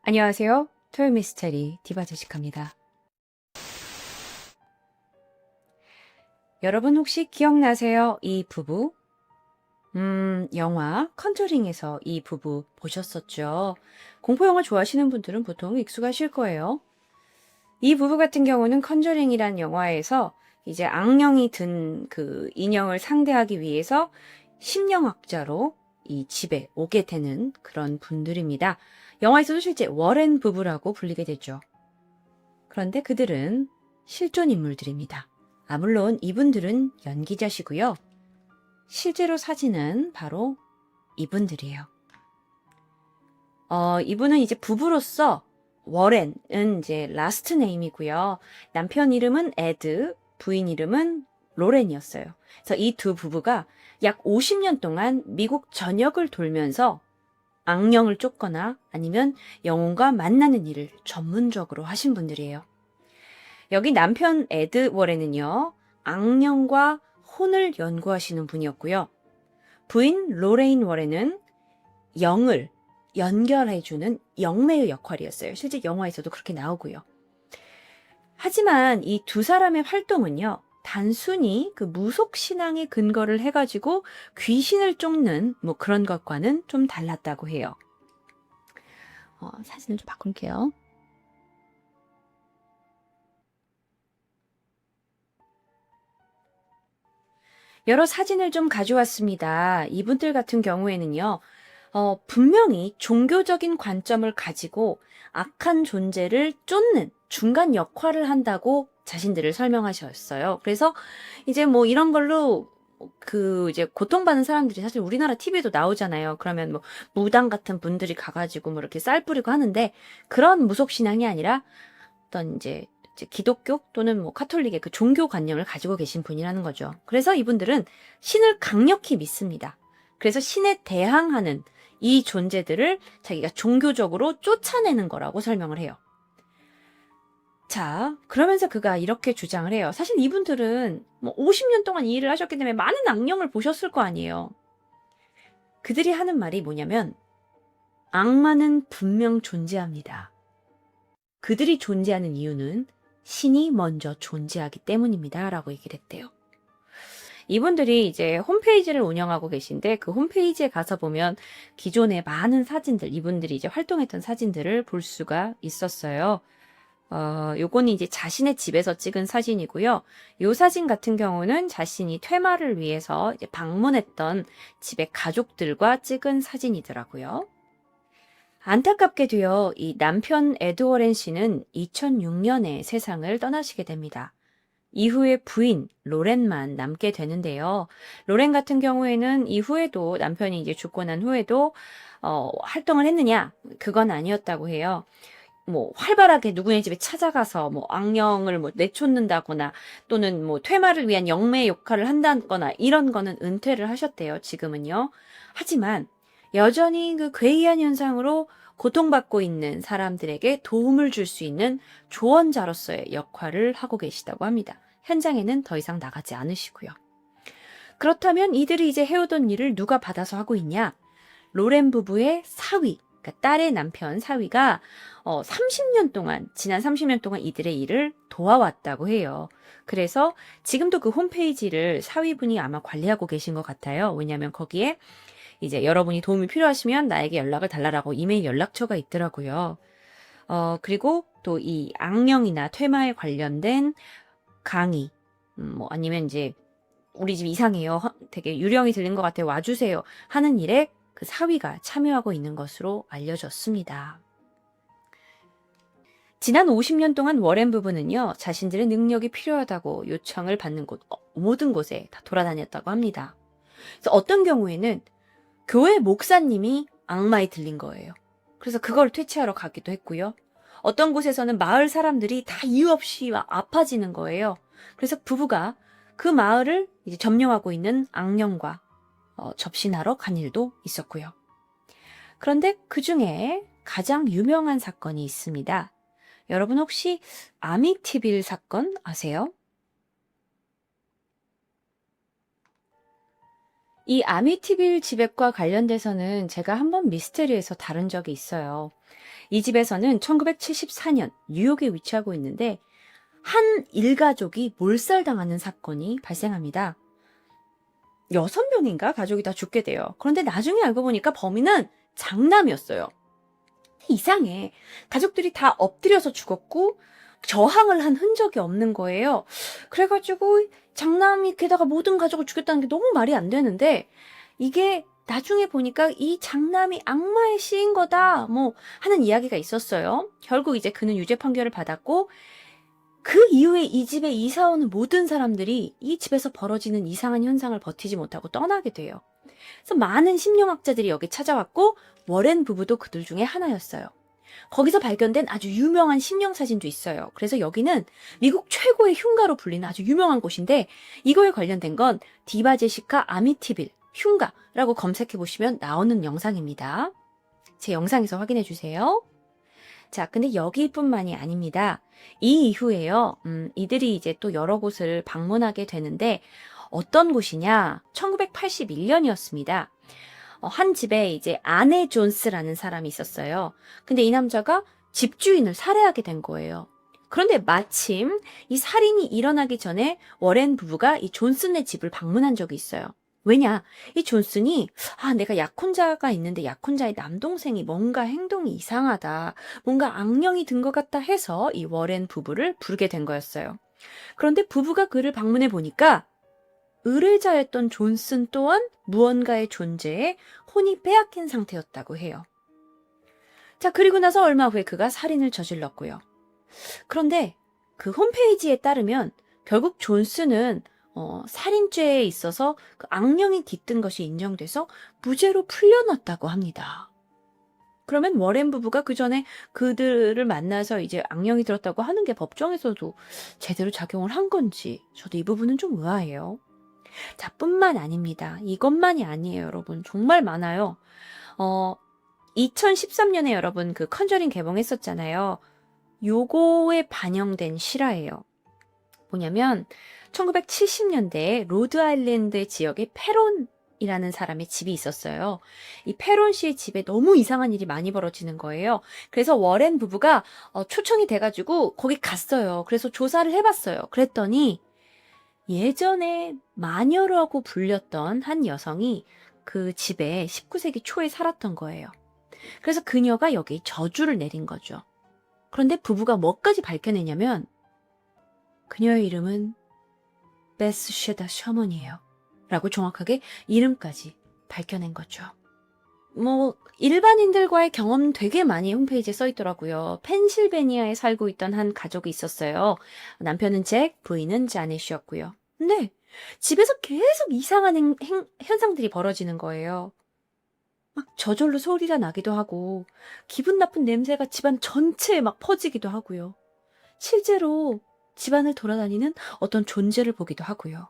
안녕하세요. 토요 미스테리 디바 제시카입니다. 여러분 혹시 기억나세요? 이 부부? 영화 컨저링에서 이 부부 보셨었죠? 공포영화 좋아하시는 분들은 보통 익숙하실 거예요. 이 부부 같은 경우는 컨저링이란 영화에서 이제 악령이 든 그 인형을 상대하기 위해서 심령학자로 이 집에 오게 되는 그런 분들입니다. 영화에서도 실제 워렌 부부라고 불리게 되죠. 그런데 그들은 실존 인물들입니다. 물론 이분들은 연기자시고요. 실제로 사진은 바로 이분들이에요. 이분은 이제 부부로서 워렌은 이제 라스트 네임이고요. 남편 이름은 에드, 부인 이름은 로렌이었어요. 그래서 이 두 부부가 약 50년 동안 미국 전역을 돌면서 악령을 쫓거나 아니면 영혼과 만나는 일을 전문적으로 하신 분들이에요. 여기 남편 에드 워렌은요, 악령과 혼을 연구하시는 분이었고요. 부인 로레인 워렌은 영을 연결해주는 영매의 역할이었어요. 실제 영화에서도 그렇게 나오고요. 하지만 이 두 사람의 활동은요, 단순히 그 무속신앙에 근거를 해가지고 귀신을 쫓는 뭐 그런 것과는 좀 달랐다고 해요. 사진을 좀 바꿀게요. 여러 사진을 좀 가져왔습니다. 이분들 같은 경우에는요, 분명히 종교적인 관점을 가지고 악한 존재를 쫓는 중간 역할을 한다고 자신들을 설명하셨어요. 그래서 이제 뭐 이런 걸로 이제 고통받는 사람들이 사실 우리나라 TV에도 나오잖아요. 그러면 뭐 무당 같은 분들이 가가지고 뭐 이렇게 쌀 뿌리고 하는데 그런 무속신앙이 아니라 어떤 이제 기독교 또는 뭐 카톨릭의 그 종교관념을 가지고 계신 분이라는 거죠. 그래서 이분들은 신을 강력히 믿습니다. 그래서 신에 대항하는 이 존재들을 자기가 종교적으로 쫓아내는 거라고 설명을 해요. 자, 그러면서 그가 이렇게 주장을 해요. 사실 이분들은 뭐 50년 동안 이 일을 하셨기 때문에 많은 악령을 보셨을 거 아니에요. 그들이 하는 말이 뭐냐면 악마는 분명 존재합니다. 그들이 존재하는 이유는 신이 먼저 존재하기 때문입니다. 라고 얘기를 했대요. 이분들이 이제 홈페이지를 운영하고 계신데 그 홈페이지에 가서 보면 기존의 많은 사진들, 이분들이 이제 활동했던 사진들을 볼 수가 있었어요. 요거는 이제 자신의 집에서 찍은 사진이고요. 요 사진 같은 경우는 자신이 퇴마를 위해서 이제 방문했던 집의 가족들과 찍은 사진이더라고요. 안타깝게도요, 이 남편 에드워렌 씨는 2006년에 세상을 떠나시게 됩니다. 이후에 부인 로렌만 남게 되는데요. 로렌 같은 경우에는 이후에도 남편이 이제 죽고 난 후에도 활동을 했느냐? 그건 아니었다고 해요. 뭐 활발하게 누구네 집에 찾아가서 뭐 악령을 뭐 내쫓는다거나 또는 뭐 퇴마를 위한 영매 역할을 한다거나 이런 거는 은퇴를 하셨대요. 지금은요. 하지만 여전히 그 괴이한 현상으로 고통받고 있는 사람들에게 도움을 줄 수 있는 조언자로서의 역할을 하고 계시다고 합니다. 현장에는 더 이상 나가지 않으시고요. 그렇다면 이들이 이제 해오던 일을 누가 받아서 하고 있냐? 로렌 부부의 사위, 그러니까 딸의 남편 사위가 30년 동안, 지난 30년 동안 이들의 일을 도와왔다고 해요. 그래서 지금도 그 홈페이지를 사위분이 아마 관리하고 계신 것 같아요. 왜냐하면 거기에 이제 여러분이 도움이 필요하시면 나에게 연락을 달라라고 이메일 연락처가 있더라고요. 그리고 또 이 악령이나 퇴마에 관련된 강의, 뭐 아니면 이제 우리 집 이상해요. 되게 유령이 들린 것 같아요. 와주세요. 하는 일에 그 사위가 참여하고 있는 것으로 알려졌습니다. 지난 50년 동안 워렌 부부는요, 자신들의 능력이 필요하다고 요청을 받는 곳, 모든 곳에 다 돌아다녔다고 합니다. 그래서 어떤 경우에는 교회 목사님이 악마에 들린 거예요. 그래서 그걸 퇴치하러 가기도 했고요. 어떤 곳에서는 마을 사람들이 다 이유 없이 아파지는 거예요. 그래서 부부가 그 마을을 이제 점령하고 있는 악령과 접신하러 간 일도 있었고요. 그런데 그 중에 가장 유명한 사건이 있습니다. 여러분 혹시 아미티빌 사건 아세요? 이 아미티빌 지배과 관련돼서는 제가 한번 미스테리에서 다룬 적이 있어요. 이 집에서는 1974년 뉴욕에 위치하고 있는데 한 일가족이 몰살당하는 사건이 발생합니다. 6명인가 가족이 다 죽게 돼요. 그런데 나중에 알고 보니까 범인은 장남이었어요. 이상해. 가족들이 다 엎드려서 죽었고 저항을 한 흔적이 없는 거예요. 그래가지고 장남이 게다가 모든 가족을 죽였다는 게 너무 말이 안 되는데 이게 나중에 보니까 이 장남이 악마의 시인 거다 뭐 하는 이야기가 있었어요. 결국 이제 그는 유죄 판결을 받았고 그 이후에 이 집에 이사 오는 모든 사람들이 이 집에서 벌어지는 이상한 현상을 버티지 못하고 떠나게 돼요. 그래서 많은 심리학자들이 여기 찾아왔고 워렌 부부도 그들 중에 하나였어요. 거기서 발견된 아주 유명한 심령 사진도 있어요. 그래서 여기는 미국 최고의 흉가로 불리는 아주 유명한 곳인데 이거에 관련된 건 디바 제시카 아미티빌 흉가라고 검색해 보시면 나오는 영상입니다. 제 영상에서 확인해 주세요. 자, 근데 여기뿐만이 아닙니다. 이 이후에요. 이들이 이제 또 여러 곳을 방문하게 되는데 어떤 곳이냐? 1981년이었습니다. 한 집에 이제 아내 존스라는 사람이 있었어요. 근데 이 남자가 집주인을 살해하게 된 거예요. 그런데 마침 이 살인이 일어나기 전에 워렌 부부가 이 존슨의 집을 방문한 적이 있어요. 왜냐? 이 존슨이 내가 약혼자가 있는데 약혼자의 남동생이 뭔가 행동이 이상하다. 뭔가 악령이 든 것 같다 해서 이 워렌 부부를 부르게 된 거였어요. 그런데 부부가 그를 방문해 보니까 의뢰자였던 존슨 또한 무언가의 존재에 혼이 빼앗긴 상태였다고 해요. 자, 그리고 나서 얼마 후에 그가 살인을 저질렀고요. 그런데 그 홈페이지에 따르면 결국 존슨은 살인죄에 있어서 그 악령이 깃든 것이 인정돼서 무죄로 풀려났다고 합니다. 그러면 워렌 부부가 그 전에 그들을 만나서 이제 악령이 들었다고 하는 게 법정에서도 제대로 작용을 한 건지 저도 이 부분은 좀 의아해요. 자, 뿐만 아닙니다. 이것만이 아니에요, 여러분. 정말 많아요. 2013년에 여러분 그 컨저링 개봉했었잖아요. 요거에 반영된 실화예요. 뭐냐면 1970년대에 로드 아일랜드 지역에 페론이라는 사람의 집이 있었어요. 이 페론 씨의 집에 너무 이상한 일이 많이 벌어지는 거예요. 그래서 워렌 부부가 초청이 돼가지고 거기 갔어요. 그래서 조사를 해봤어요. 그랬더니 예전에 마녀라고 불렸던 한 여성이 그 집에 19세기 초에 살았던 거예요. 그래서 그녀가 여기 저주를 내린 거죠. 그런데 부부가 뭐까지 밝혀내냐면 그녀의 이름은 베스쉐다 셔먼이에요. 라고 정확하게 이름까지 밝혀낸 거죠. 일반인들과의 경험 되게 많이 홈페이지에 써 있더라고요. 펜실베니아에 살고 있던 한 가족이 있었어요. 남편은 잭, 부인은 자넷이었고요. 근데 집에서 계속 이상한 현상들이 벌어지는 거예요. 막 저절로 소리가 나기도 하고 기분 나쁜 냄새가 집안 전체에 막 퍼지기도 하고요. 실제로 집안을 돌아다니는 어떤 존재를 보기도 하고요.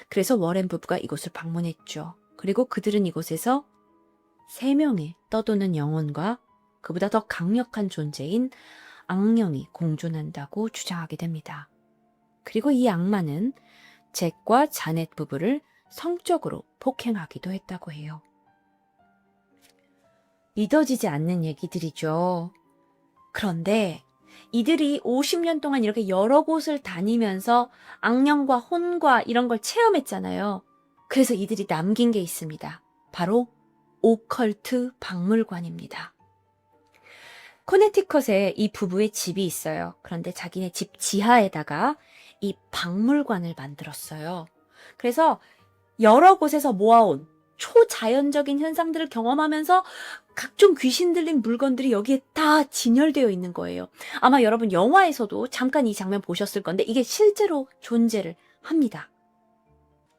그래서 워렌 부부가 이곳을 방문했죠. 그리고 그들은 이곳에서 3명의 떠도는 영혼과 그보다 더 강력한 존재인 악령이 공존한다고 주장하게 됩니다. 그리고 이 악마는 잭과 자넷 부부를 성적으로 폭행하기도 했다고 해요. 믿어지지 않는 얘기들이죠. 그런데 이들이 50년 동안 이렇게 여러 곳을 다니면서 악령과 혼과 이런 걸 체험했잖아요. 그래서 이들이 남긴 게 있습니다. 바로 오컬트 박물관입니다. 코네티컷에 이 부부의 집이 있어요. 그런데 자기네 집 지하에다가 이 박물관을 만들었어요. 그래서 여러 곳에서 모아온 초자연적인 현상들을 경험하면서 각종 귀신 들린 물건들이 여기에 다 진열되어 있는 거예요. 아마 여러분 영화에서도 잠깐 이 장면 보셨을 건데 이게 실제로 존재를 합니다.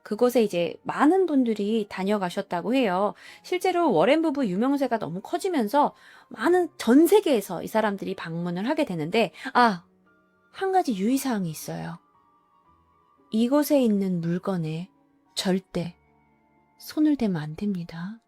그곳에 이제 많은 분들이 다녀가셨다고 해요. 실제로 워렌 부부 유명세가 너무 커지면서 많은 전 세계에서 이 사람들이 방문을 하게 되는데 한 가지 유의사항이 있어요. 이곳에 있는 물건에 절대 손을 대면 안 됩니다.